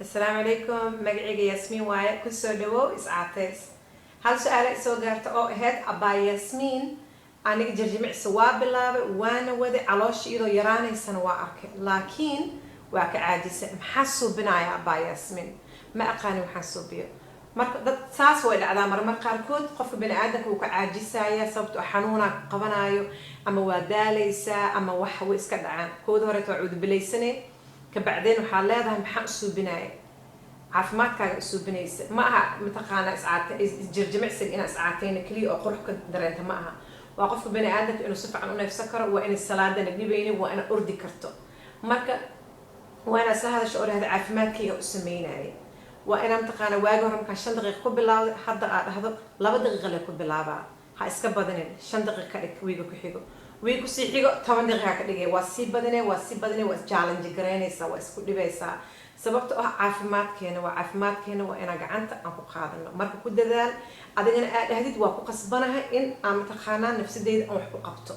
السلام عليكم. مقعيقة ياسمين وايا كسو دو إسعاتيس. هل سؤال سو قارت أو هاد أبا ياسمين أنا جرجمع سواب بالله وانا ودي علوش إيدو يراني سنوا أركي لكن واك عاجزة محسو بنايا أبا ياسمين ما أقاني محسو بيه marka dad saas way dhacdaa marmar qaarkood qofka bini aadamka uu ka caajisaya sababtoo xanuuna qabanayo ama waa daalaysa ama wax way iska dhacaan kood hore waa cuud bilaysane ka bacdeen waxa leedahay maxaa u suubinaya caafimaadkaaga u suubinaysa ma aha mataqaana jirjimicsiga inaad iscaatayna kaliya oo qurux ka dareenta ma aha waa qofka bini aadamka inuu si fiican u neefsan karo waa inay salaadana dhibaynin waa inaad ordi karto marka waa inaad isla hadasho oo dhahda caafimaadkayga u sameynaya وأنا متقانة واجه رم كان 5 دقائق قبل حتى هذا 2 دقائق اللي قبل لعبة هاي سكب بدنين 5 دقائق كده ويجو سيحيجو 8 دقائق كده واسيب بدني واسجالن جكراني سوا اسكت بيسا سببت عافمات كانوا وأنا قعنت أنكو قادنا مركو كده ذال أدينا هديت واقو قصبناها إن متقانة نفس ديد أو حقو قبته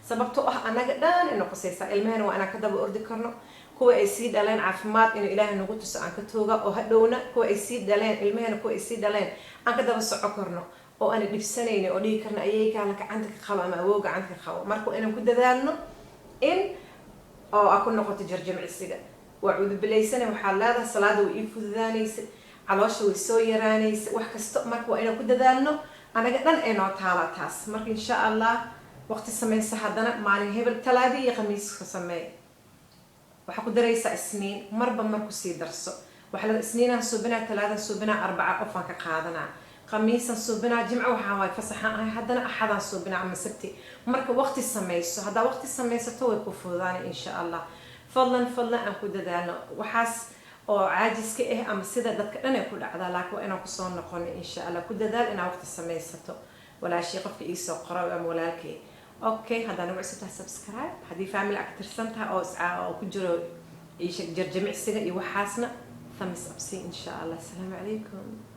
سببت أنا قدان إنه قصيصة المهن وأنا كده بأردي كرنو kuwa ay sii dhaleen caafimaad in ilaahay nagu tuso aan ka tooga oo hadhowna kuwa ay sii dhaleen ilmahana kuwa ay sii dhaleen aan ka daba soco karno oo aan dhibsanayno oo dhigi karno ayay kala gacanta ka qabo ama awood gacanta ka qabo marka inaan ku dadaalno in oo aku noqoto jarjimicsiga waa cuud bilaysana waxa leedahay salaada way ii fududaanaysa caloosha way soo yaraanaysa wax kasto marka waa inaan ku dadaalno anaga dhan ay noo taala taas marka insha Allah waqti sameeysa hadana maalin hebel talaadi iyo khamiis ka sameey waxa ku daraysa isniin marba marku sii darso waxa la isniinaan suubinaa talaada suubinaa arbaca qofan ka qaadana khamiisan suubinaa jimco waxa way fasaxan ahay hadana axadan suubinaa ama sabti marka waqti sameeyso hada waqti sameeysato way ku fududaan insha Allah fadlan aan ku dadaalno waxaas oo caajiska ah ama sida dadka dhan ay ku dhacdaa laakiin inaan ku soo noqon insha Allah ku dadaal inaa waqti sameeysato wala shay qofka ii soo qoro ama walaalkay اوكي هذا نوع سبتها سبسكرايب هذه فاميلي اكثر سنتها او كجرو يشك جرجمع سيغا يوحاسنا ثمس ابسي ان شاء الله. السلام عليكم.